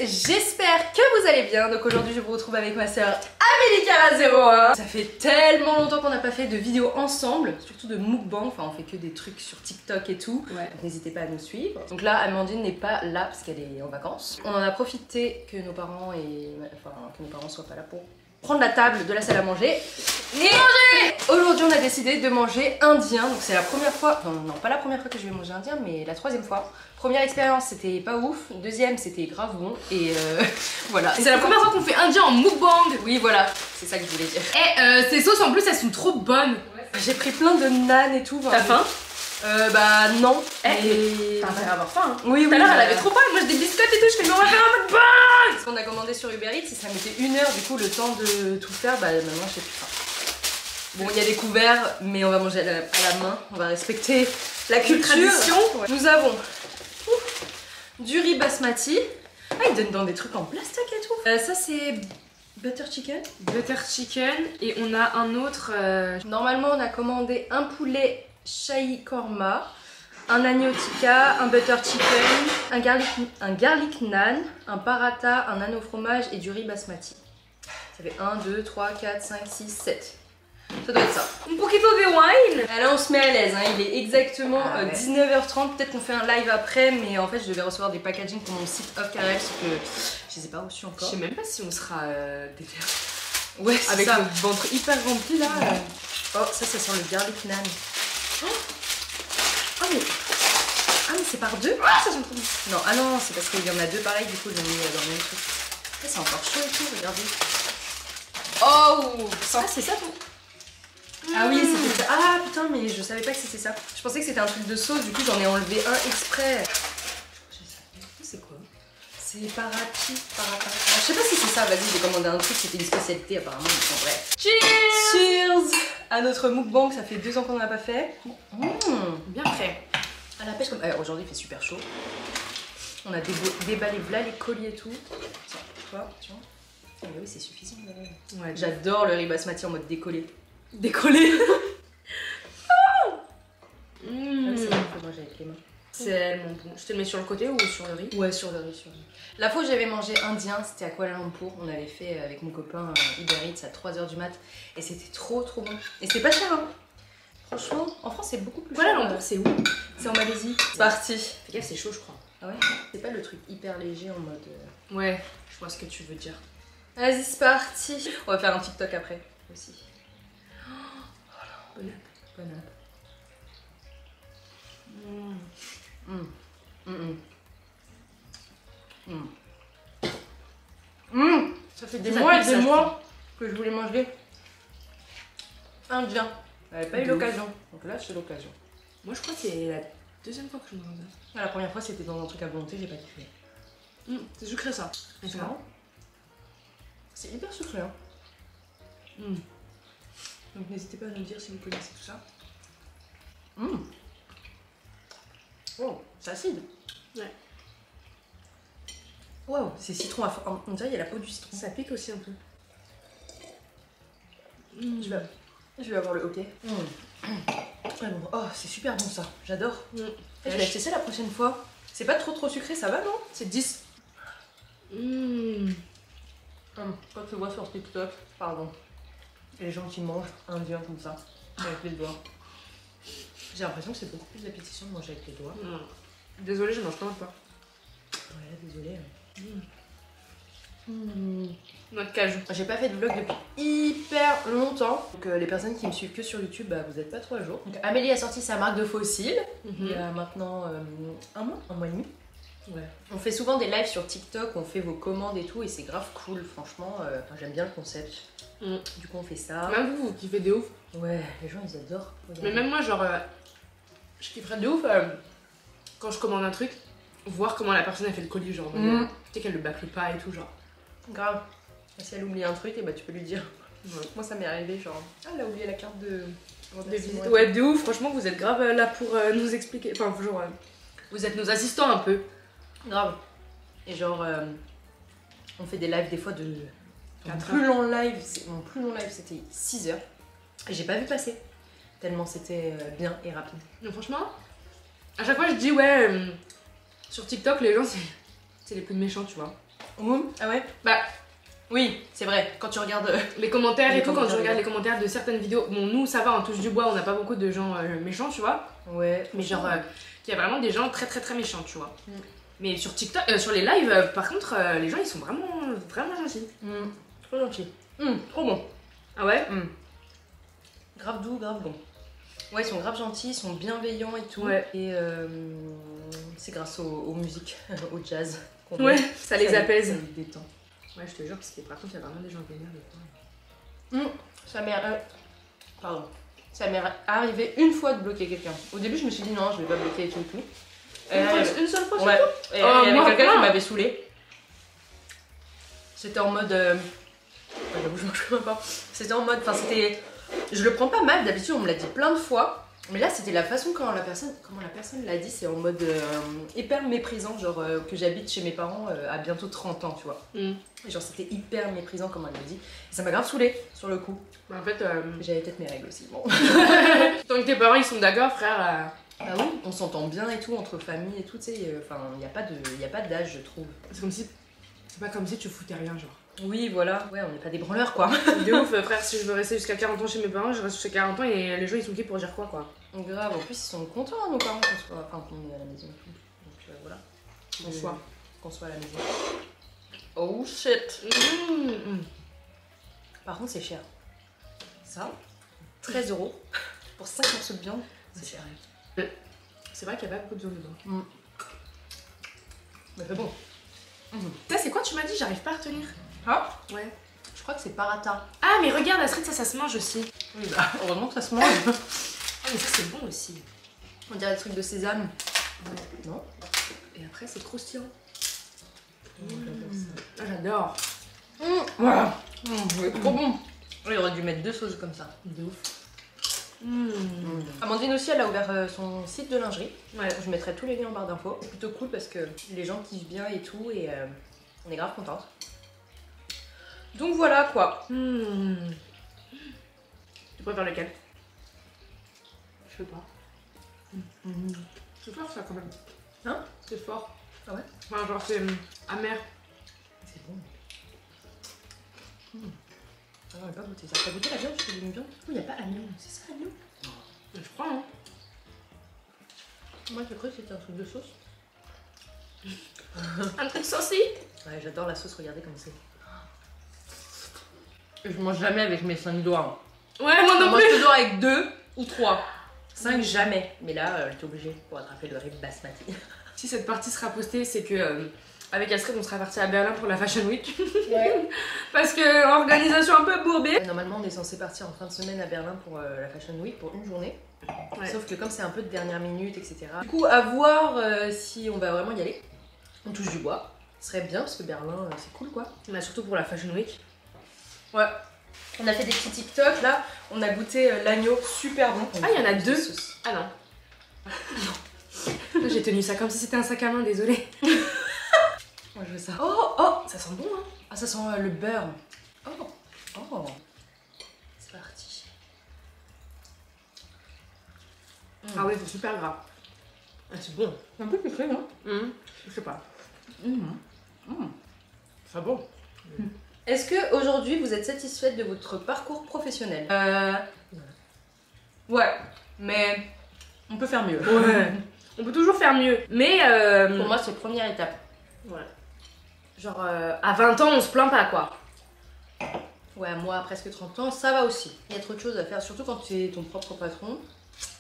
j'espère que vous allez bien. Donc aujourd'hui je vous retrouve avec ma soeur Amélie Cara01. Ça fait tellement longtemps qu'on n'a pas fait de vidéos ensemble, surtout de mukbang, enfin on fait que des trucs sur TikTok et tout. Ouais. Donc n'hésitez pas à nous suivre. Donc là Amandine n'est pas là parce qu'elle est en vacances. On en a profité que nos parents soient pas là pour prendre la table de la salle à manger et manger. Aujourd'hui on a décidé de manger indien, donc c'est la première fois, non pas la première fois que je vais manger indien, mais la troisième fois. Première expérience c'était pas ouf, deuxième c'était grave bon et voilà. C'est la première fois qu'on fait indien en mukbang. Oui voilà, c'est ça que je voulais dire. Et ces sauces en plus elles sont trop bonnes. J'ai pris plein de naan et tout. T'as faim? Bah non. T'as intérêt à avoir faim hein. Oui, tout à l'heure elle avait trop faim, moi j'ai des biscottes et tout, je fais mais on va faire un mukbang. Parce qu'on a commandé sur Uber Eats, ça mettait 1 heure, du coup le temps de tout faire, bah maintenant j'ai plus faim. Bon il y a des couverts, mais on va manger à la main, on va respecter la culture. Tradition. Ouais. Nous avons du riz basmati. Ah ils donnent dans des trucs en plastique et tout. Ça c'est butter chicken. Butter chicken et on a un autre... Normalement on a commandé un poulet shahi korma, un agneau tikka, un butter chicken, un garlic naan, un paratha, un naan au fromage et du riz basmati. Ça fait 1, 2, 3, 4, 5, 6, 7. Ça doit être ça. Un poquito de wine. Là on se met à l'aise, hein. Il est exactement 19h30, peut-être qu'on fait un live après, mais en fait je devais recevoir des packaging pour mon site Off Carrel, sauf que je les ai pas reçus encore. Je sais même pas si on sera déter. Ouais, avec ça. notre ventre hyper rempli là. Oh, ça sent le garlic naan. Oh mais c'est par deux. Ah, ça sent trop bon. Non, ah non, c'est parce qu'il y en a deux pareils, du coup je l'ai mis dans le même truc. C'est encore chaud et tout, regardez. Oh, ah c'est ça tout. Ah oui, c'était ça. Ah putain, mais je savais pas que c'était ça. Je pensais que c'était un truc de sauce, du coup j'en ai enlevé un exprès. C'est quoi? C'est paratha. Je sais pas si c'est ça, vas-y, j'ai commandé un truc, c'était une spécialité apparemment, mais en vrai. Cheers! Cheers à notre mukbang, ça fait 2 ans qu'on n'en a pas fait. Bien fait. À la pêche comme... aujourd'hui il fait super chaud. On a déballé là les colis et tout. Tiens, toi, tu vois. Ah oui, c'est suffisant. Ouais, j'adore le riz basmati en mode décollé. Décollé. Ah oui, c'est bon, faut que manger avec les mains. C'est tellement bon. Je te le mets sur le côté ou sur le riz? Ouais, sur le riz, sur le riz. La fois où j'avais mangé indien, c'était à Kuala Lumpur. On avait fait avec mon copain Uber Eats à 3h du mat. Et c'était trop bon. Et c'était pas cher, hein. Franchement, en France, c'est beaucoup plus cher. Kuala Lumpur, c'est où? C'est en Malaisie. C'est parti. Fais gaffe, c'est chaud, je crois. Ah ouais? C'est pas le truc hyper léger en mode... Ouais, je vois ce que tu veux dire. Vas-y, c'est parti. On va faire un TikTok après aussi. Bon app. Bon app. Ça fait des mois et des mois que je voulais manger indien. J'avais pas eu l'occasion. Donc là, c'est l'occasion. Moi, je crois que c'est la deuxième fois que je mange ça. La première fois, c'était dans un truc à volonté, j'ai pas kiffé. C'est sucré ça. C'est marrant. C'est hyper sucré, hein. Donc n'hésitez pas à nous dire si vous connaissez tout ça. Oh, c'est acide. Ouais. Wow, c'est citron à fond. On dirait qu'il y a la peau du citron. Ça pique aussi un peu. Je vais avoir le hockey. Oh, c'est super bon ça. J'adore. Je vais acheter ça la prochaine fois. C'est pas trop sucré, ça va non? C'est 10. Quand tu vois sur TikTok, pardon, les gens qui mangent indien comme ça, avec les doigts. J'ai l'impression que c'est beaucoup plus appétissant de manger avec les doigts. Désolée, je mange pas pas. Ouais, désolée. Notre cajou. J'ai pas fait de vlog depuis hyper longtemps. Donc les personnes qui me suivent que sur YouTube, bah, vous êtes pas trop à jour. Donc Amélie a sorti sa marque de fossiles il y a maintenant un mois et demi. Ouais. On fait souvent des lives sur TikTok, on fait vos commandes et tout et c'est grave cool, franchement, j'aime bien le concept. Du coup on fait ça. Même vous kiffez de ouf. Ouais, les gens ils adorent. Mais même moi genre, je kifferais de ouf quand je commande un truc, voir comment la personne a fait le colis, genre, tu sais qu'elle le bâclait pas et tout, genre. Grave. Et si elle oublie un truc, et bah tu peux lui dire. Moi ça m'est arrivé genre, elle a oublié la carte de visite. Ouais, de ouf, franchement vous êtes grave là pour nous expliquer, enfin genre, vous êtes nos assistants un peu. Grave. Et genre, on fait des lives des fois de... Mon plus long live c'était 6 heures. Et j'ai pas vu passer. Tellement c'était bien et rapide. Mais franchement, à chaque fois je dis ouais, sur TikTok les gens c'est les plus méchants tu vois. Ah ouais? Bah, oui, c'est vrai, quand tu regardes... les commentaires Les et tout, quand commentaires, tu regardes ouais. les commentaires de certaines vidéos, bon, nous ça va, on touche du bois, on n'a pas beaucoup de gens méchants, tu vois. Ouais. Mais genre, il y a vraiment des gens très méchants, tu vois. Mm. Mais sur TikTok, sur les lives, par contre, les gens ils sont vraiment gentils. Trop gentil. Trop bon. Ah ouais? Grave doux, grave bon. Ouais, ils sont grave gentils, ils sont bienveillants et tout. Ouais. Et c'est grâce aux musiques, au jazz. qu'on Ouais, met. ça les apaise. Ça les détend. Ouais, je te jure, parce que par contre, il y a vraiment des gens vénères des fois. Ça m'est... Pardon. Ça m'est arrivé une fois de bloquer quelqu'un. Au début, je me suis dit non, je vais pas bloquer et tout et tout. Une seule fois, Ouais. Et il y Oh, avait moi, quelqu'un plein. qui m'avait saoulé. C'était en mode. J'avoue, je mange même pas. C'était en mode. Enfin, c'était. Je le prends pas mal. D'habitude, on me l'a dit plein de fois. Mais là, c'était la façon comment la personne l'a dit. C'est en mode hyper méprisant. Genre que j'habite chez mes parents à bientôt 30 ans, tu vois. Et genre, c'était hyper méprisant comme elle l'a dit. Et ça m'a grave saoulé sur le coup. Mais en fait, J'avais peut-être mes règles aussi. Bon. tant que tes parents ils sont d'accord, frère. Ah oui, on s'entend bien et tout entre familles et tout. Tu sais, enfin, il n'y a pas d'âge, je trouve. C'est comme si. C'est pas comme si tu foutais rien, genre. Oui, voilà. Ouais, on n'est pas des branleurs, quoi. De ouf, frère, si je veux rester jusqu'à 40 ans chez mes parents, je reste jusqu'à 40 ans et les gens ils sont qui pour dire quoi, quoi. Grave, en plus ils sont contents, nos parents, qu'on soit, enfin, qu'on est à la maison et tout. Donc voilà. Qu'on soit à la maison. Oh shit. Par contre, c'est cher. Ça, 13 € pour 5 morceaux de viande, c'est cher. C'est vrai qu'il y a pas beaucoup de viande dedans. Mais c'est bon. Ça, c'est quoi, tu m'as dit? J'arrive pas à retenir. Ah, Ouais. je crois que c'est paratha. Ah, mais regarde, Astrid, ça se mange aussi. Oui, bah, heureusement que ça se mange. Ah, mais ça, c'est bon aussi. On dirait le truc de sésame. Non? Et après, c'est croustillant. Ah, j'adore. Voilà. C'est trop bon. Il aurait dû mettre 2 sauces comme ça. De ouf. Amandine aussi, elle a ouvert son site de lingerie. Ouais. Je mettrai tous les liens en barre d'infos. C'est plutôt cool parce que les gens kiffent bien et tout et on est grave contente. Donc voilà quoi. Tu préfères lequel? Je sais pas. C'est fort ça quand même. Hein? C'est fort. Ah ouais? Enfin, genre c'est amer. C'est bon. Ah, on n'a pas goûté ça. T'as goûté la viande? Tu fais une viande? Oui, il n'y a pas agneau. C'est ça agneau? Je crois, hein. Moi j'ai cru que c'était un truc de sauce. Un truc saucy. Ouais, j'adore la sauce, regardez comme c'est. Je mange jamais avec mes 5 doigts. Ouais, moi Je non mange plus. toujours avec 2 ou 3. 5 jamais. Mais là, t'es obligé pour attraper le riz basmati. Si cette partie sera postée, c'est que avec Astrid, on sera parti à Berlin pour la Fashion Week. Ouais. Parce que organisation un peu bourbée. Normalement, on est censé partir en fin de semaine à Berlin pour la Fashion Week pour une journée. Ouais. Sauf que comme c'est un peu de dernière minute, etc. Du coup, à voir si on va vraiment y aller. On touche du bois. Ce serait bien parce que Berlin, c'est cool quoi. Mais surtout pour la Fashion Week. Ouais. On a fait des petits TikTok là. On a goûté l'agneau super bon. Ah, il y en a 2. Sauce. Ah non. J'ai tenu ça comme si c'était un sac à main, désolée. Moi je veux ça. Oh, oh, Ça sent bon, hein. ah, ça sent le beurre. Oh, oh. C'est parti. Ah ouais, c'est super gras. Ah, c'est bon. C'est un peu sucré, non? Je sais pas. C'est bon. Est-ce que aujourd'hui vous êtes satisfaite de votre parcours professionnel? Ouais, mais on peut faire mieux. Ouais. On peut toujours faire mieux. Mais Pour moi, c'est première étape. voilà. Genre à 20 ans, on se plaint pas quoi. Ouais, moi, à presque 30 ans, ça va aussi. Il y a trop de choses à faire, surtout quand tu es ton propre patron.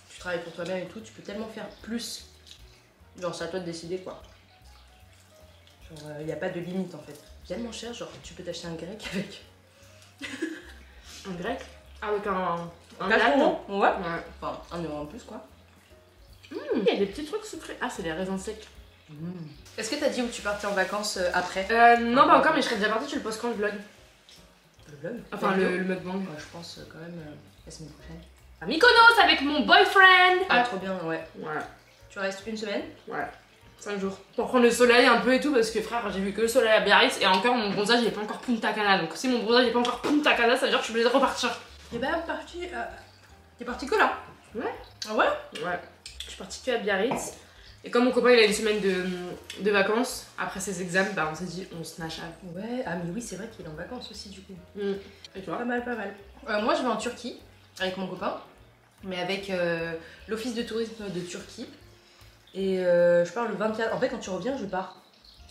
Tu travailles pour toi-même et tout, tu peux tellement faire plus. Genre, c'est à toi de décider quoi. Genre, il n'y a pas de limite en fait. Tellement cher, genre, tu peux t'acheter un grec avec. Un grec. Avec un patron. Ouais. Ouais. Enfin, 1 euro en plus quoi. Il y a des petits trucs sucrés. Ah, c'est des raisins secs. Est-ce que t'as dit où tu partais en vacances après? Non, pas encore, mais je serais déjà partie. Tu le postes quand le vlog? Le vlog? Enfin, le mukbang. Ouais, je pense quand même la semaine prochaine. À Mykonos avec mon boyfriend. Ah, trop bien, ouais. Ouais. Tu restes une semaine? Ouais. 5 jours. Pour prendre le soleil un peu et tout, parce que frère, j'ai vu que le soleil à Biarritz et encore mon bronzage il est pas encore Punta Cana. Donc si mon bronzage il est pas encore Punta Cana, ça veut dire que je suis obligée de repartir. T'es pas parti. T'es parti que là? Ouais. Ah ouais? Ouais. Je suis partie que à Biarritz. Et comme mon copain il a une semaine de vacances après ses examens, bah on s'est dit on se nachave. Ouais, ah mais oui, c'est vrai qu'il est en vacances aussi du coup. Et toi? Pas mal, pas mal. Moi je vais en Turquie avec mon copain, mais avec l'office de tourisme de Turquie. Et je pars le 24. En fait, quand tu reviens, je pars.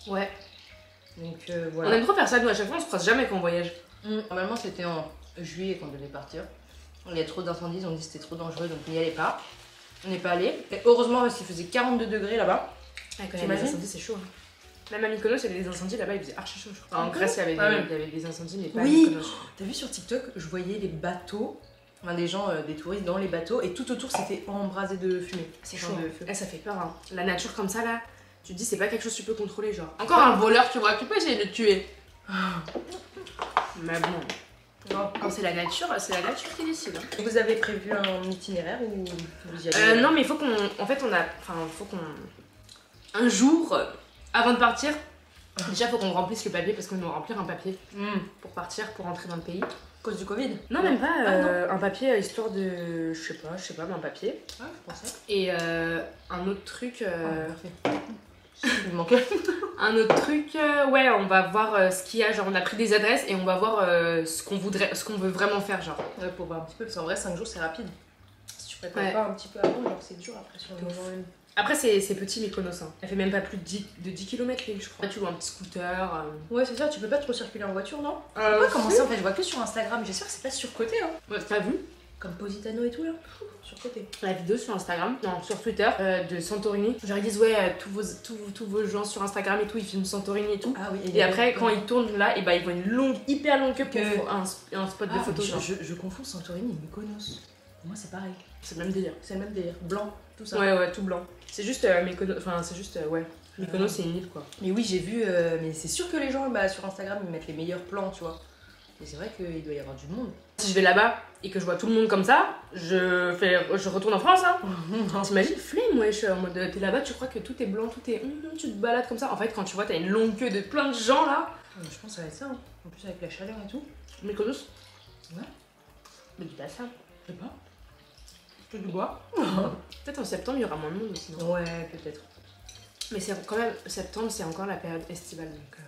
Ouais. Donc voilà. On aime trop faire ça, nous à chaque fois on se croise jamais quand on voyage. Normalement, c'était en juillet qu'on devait partir. Il y a trop d'incendies, ils ont dit que c'était trop dangereux, donc on n'y allait pas. On n'est pas allé. Et heureusement, parce qu'il faisait 42 degrés là-bas. Ah, quand il y a des incendies, c'est chaud. Hein. Même à Mykonos, il y avait des incendies là-bas, il faisait archi chaud. Je crois. En Grèce, il y avait des incendies, mais pas à Mykonos. T'as vu sur TikTok, je voyais les bateaux, enfin des gens, des touristes dans les bateaux, et tout autour c'était embrasé de fumée. C'est chaud. De feu. Ça fait peur. Hein. La nature comme ça là, tu te dis c'est pas quelque chose que tu peux contrôler, genre. Encore un voleur, tu vois, tu peux essayer de le tuer. Mais bon. Non, quand c'est la nature qui décide. Hein. Vous avez prévu un itinéraire ou vous y allez non, mais il faut qu'on. En fait, faut qu'on. Un jour, avant de partir, déjà faut qu'on remplisse le papier parce qu'on doit remplir un papier pour partir, pour rentrer dans le pays. À cause du Covid? Non, même pas. Un papier histoire de. Je sais pas, mais un papier. Ah, je pensais. Et un autre truc. Parfait. Il me manquait. Un autre truc, ouais, on va voir ce qu'il y a, genre on a pris des adresses et on va voir ce qu'on veut vraiment faire, genre. Ouais, pour voir un petit peu, parce qu'en vrai 5 jours c'est rapide. Si tu prépares pas un petit peu avant, genre c'est dur après sur le moment même. Après c'est petit Mykonos, hein. Elle fait même pas plus de 10 km je crois. Là tu vois un petit scooter. Ouais c'est ça, tu peux pas trop circuler en voiture non? Je sais pas comment ça en fait, je vois que sur Instagram, j'espère que c'est pas surcoté hein. Ouais, t'as vu? Comme Positano et tout là, surcoté. La vidéo sur Instagram, non sur Twitter, de Santorini. Genre ils disent ouais, tous vos gens sur Instagram et tout, ils filment Santorini et tout. Ah oui. Et après quand ils tournent là, et bah ils voient une hyper longue queue pour un spot de photos. Je confonds Santorini et Mykonos. Pour moi c'est pareil. C'est le même délire. C'est le même délire, blanc, tout ça. Ouais, tout blanc. C'est juste Mykonos, enfin c'est juste, ouais. Mykonos c'est une île quoi. Mais oui j'ai vu, mais c'est sûr que les gens sur Instagram ils mettent les meilleurs plans tu vois. Et c'est vrai qu'il doit y avoir du monde. Si je vais là-bas et que je vois tout le monde comme ça, je retourne en France hein. T'imagines, flemme wesh, en mode t'es là-bas, tu crois que tout est blanc, tout est... tu te balades comme ça. En fait quand tu vois t'as une longue queue de plein de gens là. Je pense que ça va être ça hein. En plus avec la chaleur et tout. Mykonos. Ouais. Mais dis pas ça. Je sais pas. Je te du bois. Peut-être en septembre il y aura moins de monde aussi non? Ouais peut-être. Mais c'est quand même, septembre c'est encore la période estivale donc...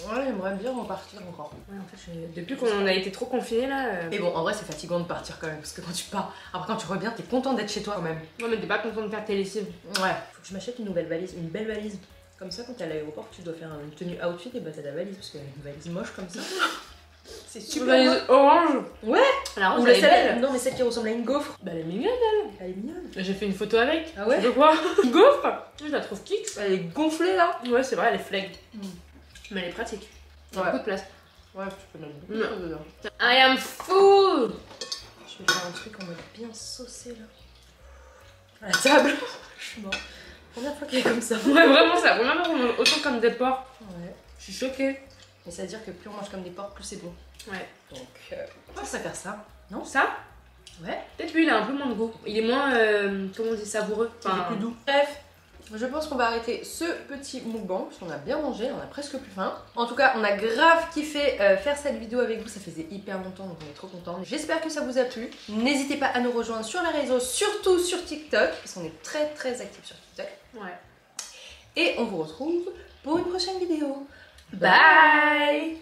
Ouais, j'aimerais bien repartir encore. Ouais, en fait, depuis qu'on a été trop confinés là. Mais bon, en vrai, c'est fatigant de partir quand même. Parce que quand tu pars, après quand tu reviens, t'es content d'être chez toi quand même. Non, mais t'es pas content de faire tes lessives. Ouais. Faut que je m'achète une nouvelle valise, une belle valise. Comme ça, quand t'es à l'aéroport, tu dois faire une tenue outfit et bah t'as ta valise. Parce qu'une valise moche comme ça. C'est super. Une valise orange. Ouais. La ou elle est belle. Non, mais celle qui ressemble à une gaufre. Bah, elle est mignonne elle. Elle est mignonne. J'ai fait une photo avec. Ah ouais? Tu veux quoi? Une gaufre? Je la trouve kicks. Elle est gonflée là. Ouais, c'est vrai, elle est flag. Mais elle est pratique. Il y a beaucoup de place. Ouais, tu peux mettre beaucoup de choses dedans. I am full! Je vais faire un truc en mode bien saucé là. À la table. Je suis morte. Première fois qu'elle est comme ça. Ouais, vraiment, c'est la première fois qu'on mange autant comme des porcs. Ouais. Je suis choquée. Mais ça veut dire que plus on mange comme des porcs, plus c'est bon. Ouais. Donc, on va faire ça. Non? Ça? Ouais. Peut-être lui, il a un peu moins de goût. Il est moins, comment on dit, savoureux. Enfin, il est plus doux. Bref. Je pense qu'on va arrêter ce petit mukbang parce qu'on a bien mangé, on a presque plus faim. En tout cas, on a grave kiffé faire cette vidéo avec vous, ça faisait hyper longtemps donc on est trop contents. J'espère que ça vous a plu. N'hésitez pas à nous rejoindre sur les réseaux, surtout sur TikTok, parce qu'on est très actifs sur TikTok. Ouais. Et on vous retrouve pour une prochaine vidéo. Bye.